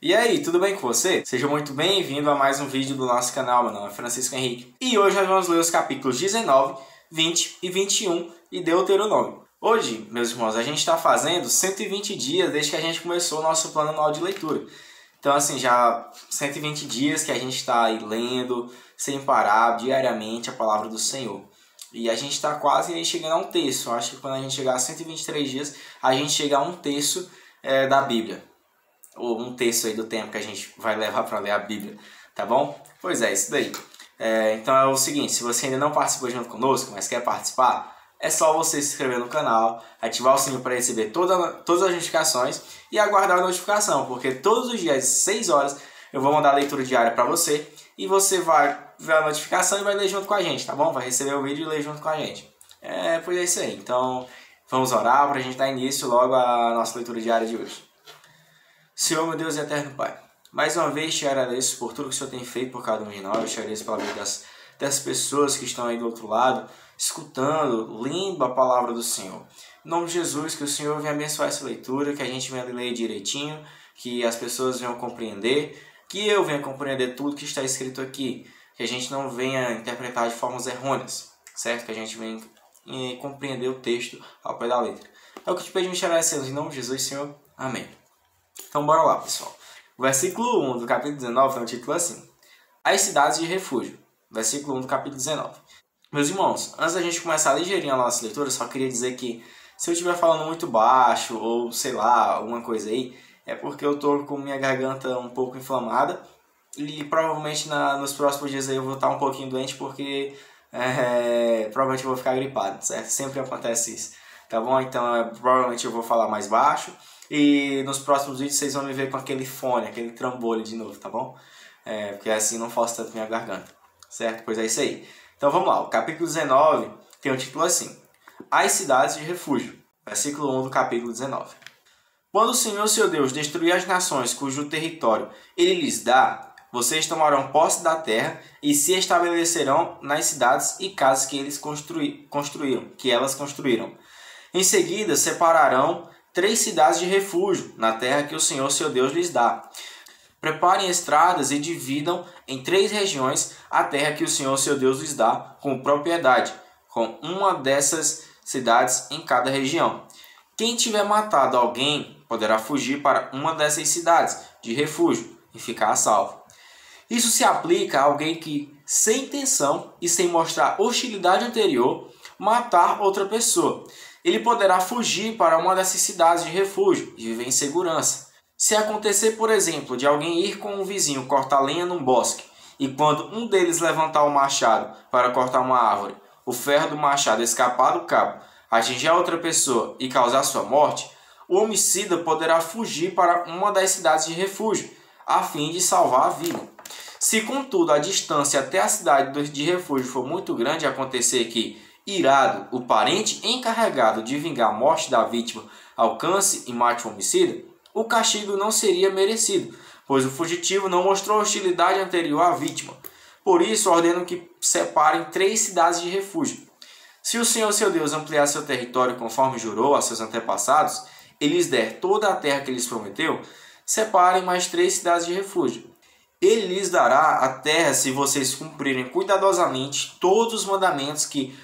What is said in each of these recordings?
E aí, tudo bem com você? Seja muito bem-vindo a mais um vídeo do nosso canal. Meu nome é Francisco Henrique e hoje nós vamos ler os capítulos 19, 20 e 21 de Deuteronômio. Hoje, meus irmãos, a gente está fazendo 120 dias desde que a gente começou o nosso plano anual de leitura. Então, assim, já 120 dias que a gente está aí lendo sem parar diariamente a palavra do Senhor. E a gente está quase aí chegando a um terço. Eu acho que quando a gente chegar a 123 dias, a gente chega a um terço da Bíblia. Ou um terço aí do tempo que a gente vai levar para ler a Bíblia, tá bom? Pois é, isso daí. Então é o seguinte, se você ainda não participou junto conosco, mas quer participar, é só você se inscrever no canal, ativar o sininho para receber todas as notificações e aguardar a notificação, porque todos os dias, às 6 horas, eu vou mandar a leitura diária para você e você vai ver a notificação e vai ler junto com a gente, tá bom? Vai receber o vídeo e ler junto com a gente. Pois é isso aí. Então, vamos orar para a gente dar início logo à nossa leitura diária de hoje. Senhor, meu Deus e eterno Pai, mais uma vez te agradeço por tudo que o Senhor tem feito por cada um de nós. Eu te agradeço pela vida das pessoas que estão aí do outro lado, escutando, lendo a palavra do Senhor. Em nome de Jesus, que o Senhor venha abençoar essa leitura, que a gente venha ler direitinho, que as pessoas venham compreender, que eu venha compreender tudo que está escrito aqui, que a gente não venha interpretar de formas errôneas, certo? Que a gente venha compreender o texto ao pé da letra. É o que te pedimos e agradecemos em nome de Jesus, Senhor. Amém. Então bora lá, pessoal. O versículo 1 do capítulo 19 tem um título assim: As cidades de refúgio. Versículo 1 do capítulo 19. Meus irmãos, antes da gente começar ligeirinho a nossa leitura, eu só queria dizer que se eu estiver falando muito baixo ou sei lá, alguma coisa aí, é porque eu tô com minha garganta um pouco inflamada e provavelmente nos próximos dias aí eu vou estar um pouquinho doente porque provavelmente eu vou ficar gripado, certo? Sempre acontece isso, tá bom? Então provavelmente eu vou falar mais baixo. E nos próximos vídeos vocês vão me ver com aquele fone, aquele trambolho de novo, tá bom? Porque assim não força tanto minha garganta, certo? Pois é isso aí. Então vamos lá, o capítulo 19 tem um título assim: As cidades de refúgio. Versículo 1 do capítulo 19. Quando o Senhor seu Deus destruir as nações cujo território Ele lhes dá, vocês tomarão posse da terra e se estabelecerão nas cidades e casas que eles elas construíram. Em seguida separarão 3 cidades de refúgio na terra que o Senhor seu Deus lhes dá. Preparem estradas e dividam em 3 regiões a terra que o Senhor seu Deus lhes dá com propriedade, com uma dessas cidades em cada região. Quem tiver matado alguém poderá fugir para uma dessas cidades de refúgio e ficar a salvo. Isso se aplica a alguém que, sem intenção e sem mostrar hostilidade anterior, matar outra pessoa. Ele poderá fugir para uma dessas cidades de refúgio e viver em segurança. Se acontecer, por exemplo, de alguém ir com um vizinho cortar lenha num bosque, e quando um deles levantar o machado para cortar uma árvore, o ferro do machado escapar do cabo, atingir a outra pessoa e causar sua morte, o homicida poderá fugir para uma das cidades de refúgio, a fim de salvar a vida. Se, contudo, a distância até a cidade de refúgio for muito grande e acontecer que, irado, o parente encarregado de vingar a morte da vítima alcance e mate o homicida, o castigo não seria merecido, pois o fugitivo não mostrou hostilidade anterior à vítima. Por isso, ordeno que separem 3 cidades de refúgio. Se o Senhor seu Deus ampliar seu território conforme jurou a seus antepassados, e lhes der toda a terra que lhes prometeu, separem mais 3 cidades de refúgio. Ele lhes dará a terra se vocês cumprirem cuidadosamente todos os mandamentos que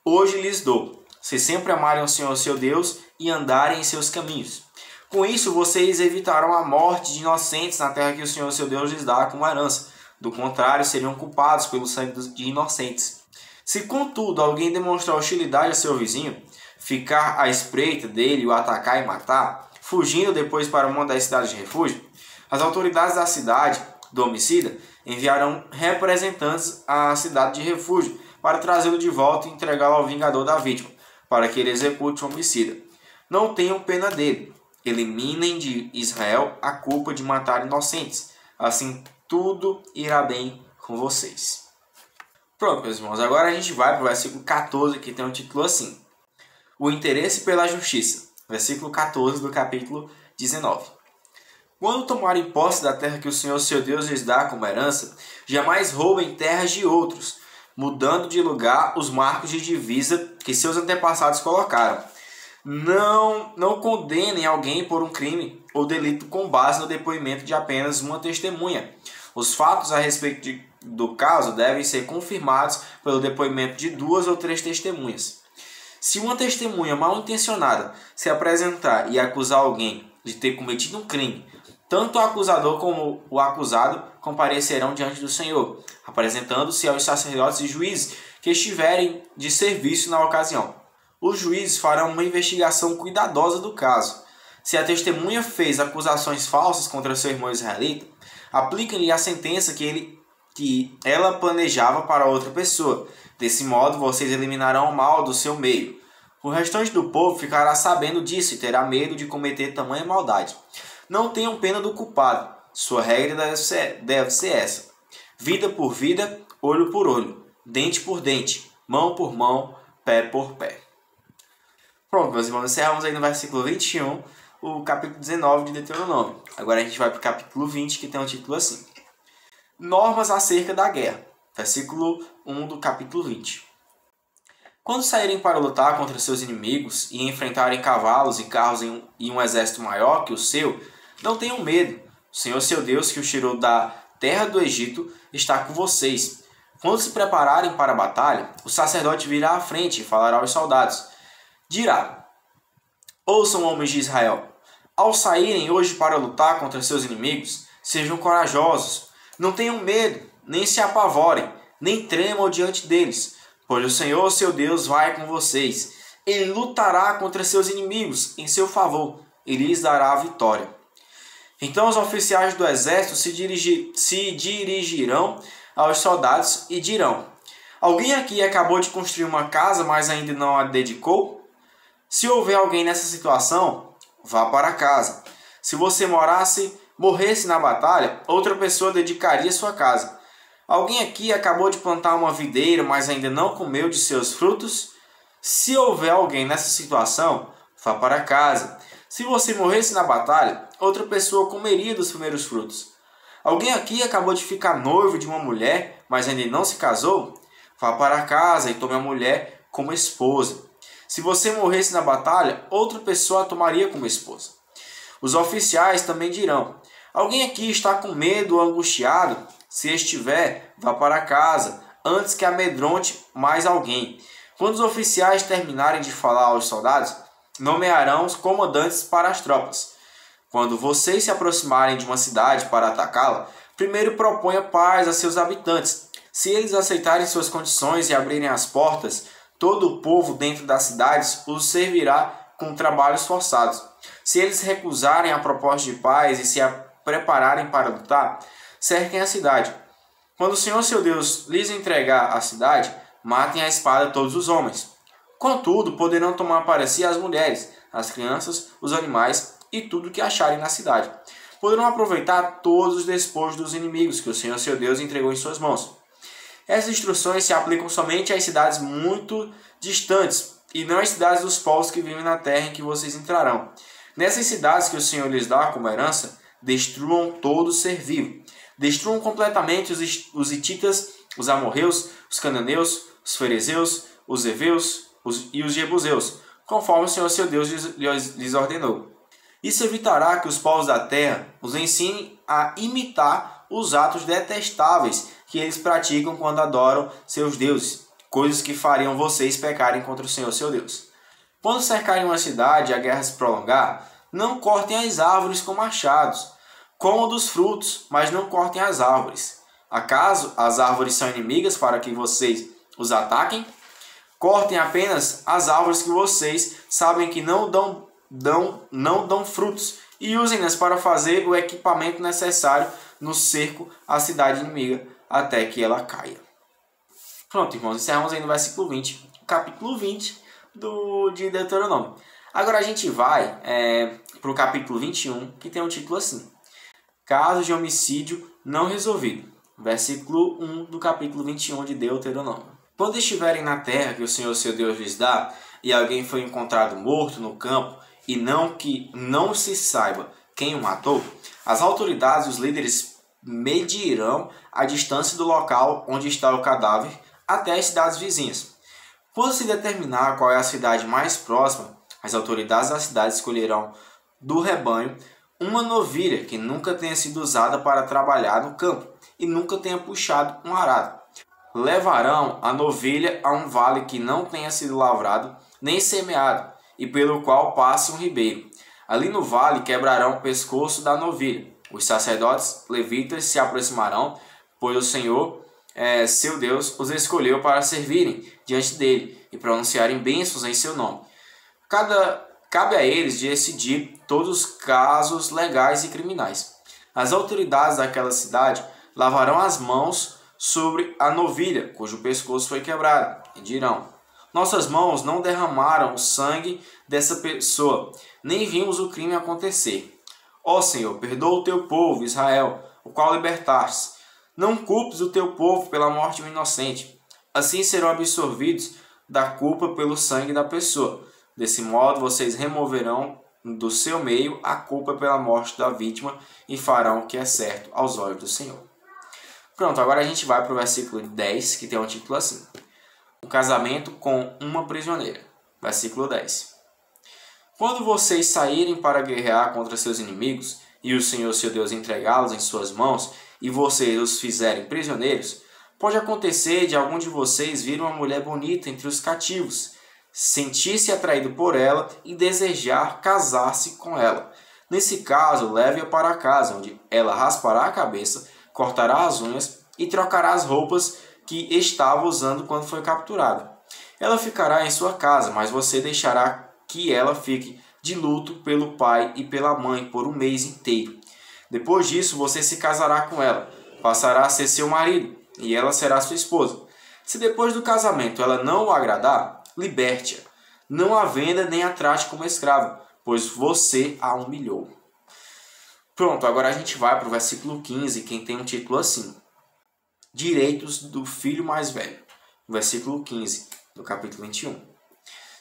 hoje lhes dou, se sempre amarem o Senhor seu Deus e andarem em seus caminhos. Com isso, vocês evitarão a morte de inocentes na terra que o Senhor seu Deus lhes dá como herança. Do contrário, seriam culpados pelo sangue de inocentes. Se, contudo, alguém demonstrar hostilidade a seu vizinho, ficar à espreita dele, o atacar e matar, fugindo depois para uma das cidades de refúgio, as autoridades da cidade do homicida enviarão representantes à cidade de refúgio para trazê-lo de volta e entregá-lo ao vingador da vítima, para que ele execute o homicida. Não tenham pena dele. Eliminem de Israel a culpa de matar inocentes. Assim tudo irá bem com vocês. Pronto, meus irmãos. Agora a gente vai para o versículo 14, que tem um título assim: O interesse pela justiça. Versículo 14 do capítulo 19. Quando tomarem posse da terra que o Senhor seu Deus lhes dá como herança, jamais roubem terras de outros, mudando de lugar os marcos de divisa que seus antepassados colocaram. Não condenem alguém por um crime ou delito com base no depoimento de apenas uma testemunha. Os fatos a respeito do caso devem ser confirmados pelo depoimento de 2 ou 3 testemunhas. Se uma testemunha mal intencionada se apresentar e acusar alguém de ter cometido um crime, tanto o acusador como o acusado comparecerão diante do Senhor, apresentando-se aos sacerdotes e juízes que estiverem de serviço na ocasião. Os juízes farão uma investigação cuidadosa do caso. Se a testemunha fez acusações falsas contra seu irmão israelita, apliquem-lhe a sentença que ela planejava para outra pessoa. Desse modo, vocês eliminarão o mal do seu meio. O restante do povo ficará sabendo disso e terá medo de cometer tamanha maldade. Não tenham pena do culpado. Sua regra deve ser essa: vida por vida, olho por olho, dente por dente, mão por mão, pé por pé. Pronto, meus irmãos, encerramos aí no versículo 21, o capítulo 19 de Deuteronômio. Agora a gente vai para o capítulo 20, que tem um título assim: Normas acerca da guerra. Versículo 1 do capítulo 20. Quando saírem para lutar contra seus inimigos e enfrentarem cavalos e carros e um exército maior que o seu, não tenham medo. O Senhor seu Deus, que os tirou da terra do Egito, está com vocês. Quando se prepararem para a batalha, o sacerdote virá à frente e falará aos soldados. Dirá: ouçam, homens de Israel, ao saírem hoje para lutar contra seus inimigos, sejam corajosos, não tenham medo, nem se apavorem, nem tremam diante deles, pois o Senhor, seu Deus, vai com vocês. Ele lutará contra seus inimigos em seu favor e lhes dará a vitória. Então os oficiais do exército se dirigirão aos soldados e dirão: alguém aqui acabou de construir uma casa, mas ainda não a dedicou? Se houver alguém nessa situação, vá para casa. Se você morresse na batalha, outra pessoa dedicaria sua casa. Alguém aqui acabou de plantar uma videira, mas ainda não comeu de seus frutos? Se houver alguém nessa situação, vá para casa. Se você morresse na batalha, outra pessoa comeria dos primeiros frutos. Alguém aqui acabou de ficar noivo de uma mulher, mas ainda não se casou? Vá para casa e tome a mulher como esposa. Se você morresse na batalha, outra pessoa a tomaria como esposa. Os oficiais também dirão: alguém aqui está com medo ou angustiado? Se estiver, vá para casa, antes que amedronte mais alguém. Quando os oficiais terminarem de falar aos soldados, nomearão os comandantes para as tropas. Quando vocês se aproximarem de uma cidade para atacá-la, primeiro proponha paz a seus habitantes. Se eles aceitarem suas condições e abrirem as portas, todo o povo dentro das cidades os servirá com trabalhos forçados. Se eles recusarem a proposta de paz e se prepararem para lutar, cerquem a cidade. Quando o Senhor seu Deus lhes entregar a cidade, matem à espada todos os homens. Contudo, poderão tomar para si as mulheres, as crianças, os animais e tudo o que acharem na cidade. Poderão aproveitar todos os despojos dos inimigos que o Senhor seu Deus entregou em suas mãos. Essas instruções se aplicam somente às cidades muito distantes e não às cidades dos povos que vivem na terra em que vocês entrarão. Nessas cidades que o Senhor lhes dá como herança, destruam todo ser vivo. Destruam completamente os hititas, os amorreus, os cananeus, os ferezeus, os heveus e os jebuseus, conforme o Senhor seu Deus lhes ordenou. Isso evitará que os povos da terra os ensinem a imitar os atos detestáveis que eles praticam quando adoram seus deuses, coisas que fariam vocês pecarem contra o Senhor seu Deus. Quando cercarem uma cidade e a guerra se prolongar, não cortem as árvores com machados. Comam dos frutos, mas não cortem as árvores. Acaso as árvores são inimigas para que vocês os ataquem? Cortem apenas as árvores que vocês sabem que não dão frutos e usem-nas para fazer o equipamento necessário no cerco à cidade inimiga até que ela caia. Pronto, irmãos, encerramos aí no versículo 20, capítulo 20 de Deuteronômio. Agora a gente vai para o capítulo 21, que tem um título assim: Casos de homicídio não resolvido. Versículo 1 do capítulo 21 de Deuteronômio. Quando estiverem na terra que o Senhor seu Deus lhes dá, e alguém foi encontrado morto no campo, e não se saiba quem o matou, as autoridades e os líderes medirão a distância do local onde está o cadáver até as cidades vizinhas. Quando se determinar qual é a cidade mais próxima, As autoridades da cidade escolherão do rebanho uma novilha que nunca tenha sido usada para trabalhar no campo e nunca tenha puxado um arado. Levarão a novilha a um vale que não tenha sido lavrado nem semeado e pelo qual passe um ribeiro. Ali no vale quebrarão o pescoço da novilha. Os sacerdotes levitas se aproximarão, pois o Senhor, seu Deus, os escolheu para servirem diante dele e pronunciarem bênçãos em seu nome. Cabe a eles decidir todos os casos legais e criminais. As autoridades daquela cidade lavarão as mãos sobre a novilha, cujo pescoço foi quebrado, e dirão: nossas mãos não derramaram o sangue dessa pessoa, nem vimos o crime acontecer. Ó Senhor, perdoa o teu povo, Israel, o qual libertaste. Não culpes o teu povo pela morte de um inocente. Assim serão absorvidos da culpa pelo sangue da pessoa. Desse modo, vocês removerão do seu meio a culpa pela morte da vítima e farão o que é certo aos olhos do Senhor. Pronto, agora a gente vai para o versículo 10, que tem um título assim: o casamento com uma prisioneira. Versículo 10. Quando vocês saírem para guerrear contra seus inimigos, e o Senhor seu Deus entregá-los em suas mãos, e vocês os fizerem prisioneiros, pode acontecer de algum de vocês vir uma mulher bonita entre os cativos, sentir-se atraído por ela e desejar casar-se com ela. Nesse caso, leve-a para casa, onde ela raspará a cabeça, cortará as unhas e trocará as roupas que estava usando quando foi capturada. Ela ficará em sua casa, mas você deixará que ela fique de luto pelo pai e pela mãe por um mês inteiro. Depois disso, você se casará com ela, passará a ser seu marido e ela será sua esposa. Se depois do casamento ela não o agradar, liberte-a. Não a venda nem a trate como escrava, pois você a humilhou. Pronto, agora a gente vai para o versículo 15, que tem um título assim: Direitos do filho mais velho. Versículo 15 do capítulo 21.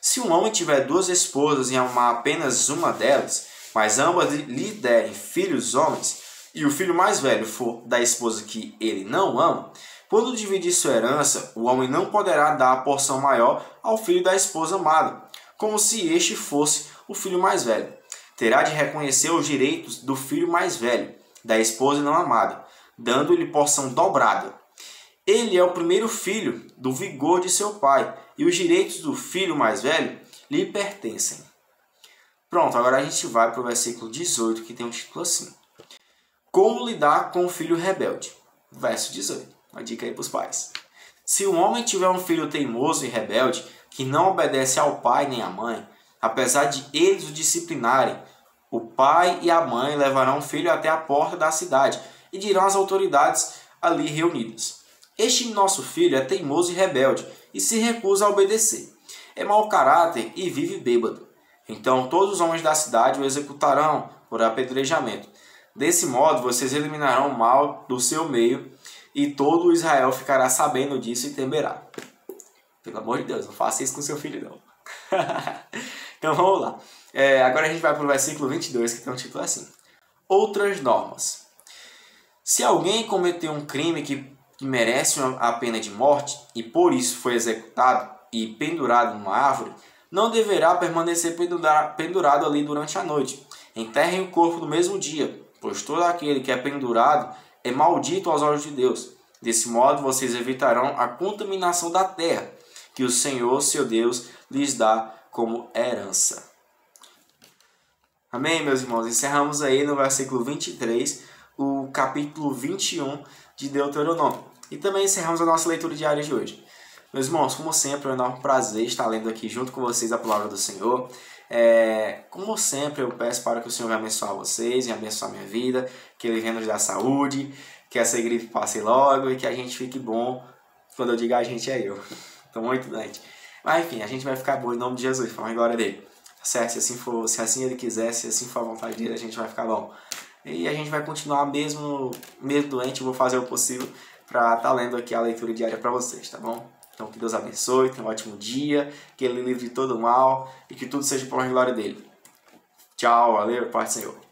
Se um homem tiver duas esposas e amar apenas uma delas, mas ambas lhe derem filhos homens, e o filho mais velho for da esposa que ele não ama, quando dividir sua herança, o homem não poderá dar a porção maior ao filho da esposa amada, como se este fosse o filho mais velho. Terá de reconhecer os direitos do filho mais velho, da esposa não amada, dando-lhe porção dobrada. Ele é o primeiro filho do vigor de seu pai, e os direitos do filho mais velho lhe pertencem. Pronto, agora a gente vai para o versículo 18, que tem um título assim: Como lidar com o filho rebelde? Verso 18. Uma dica aí para os pais. Se um homem tiver um filho teimoso e rebelde, que não obedece ao pai nem à mãe, apesar de eles o disciplinarem, o pai e a mãe levarão o filho até a porta da cidade e dirão às autoridades ali reunidas: Este nosso filho é teimoso e rebelde e se recusa a obedecer. É mau caráter e vive bêbado. Então todos os homens da cidade o executarão por apedrejamento. Desse modo vocês eliminarão o mal do seu meio e todo Israel ficará sabendo disso e temerá. Pelo amor de Deus, não faça isso com seu filho não. Então vamos lá. Agora a gente vai para o versículo 22, que tem um título assim: Outras normas. Se alguém cometeu um crime que merece a pena de morte e por isso foi executado e pendurado numa árvore, não deverá permanecer pendurado ali durante a noite. Enterrem o corpo no mesmo dia, pois todo aquele que é pendurado é maldito aos olhos de Deus. Desse modo vocês evitarão a contaminação da terra, que o Senhor, seu Deus, lhes dá como herança. Amém, meus irmãos? Encerramos aí no versículo 23, o capítulo 21 de Deuteronômio. E também encerramos a nossa leitura diária de hoje. Meus irmãos, como sempre, é um enorme prazer estar lendo aqui junto com vocês a palavra do Senhor. Como sempre, eu peço para que o Senhor venha abençoar vocês, venha abençoar a minha vida, que Ele venha nos dar saúde, que essa gripe passe logo e que a gente fique bom. Quando eu digo a gente, é eu. Estou muito doente. Mas enfim, a gente vai ficar bom em nome de Jesus, para a glória dele. Certo? Se assim Ele quiser, se assim for a vontade dele, a gente vai ficar bom. E a gente vai continuar mesmo doente, eu vou fazer o possível para estar lendo aqui a leitura diária para vocês, tá bom? Então que Deus abençoe, tenha um ótimo dia, que Ele livre de todo mal e que tudo seja por glória dele. Tchau, valeu, paz do Senhor.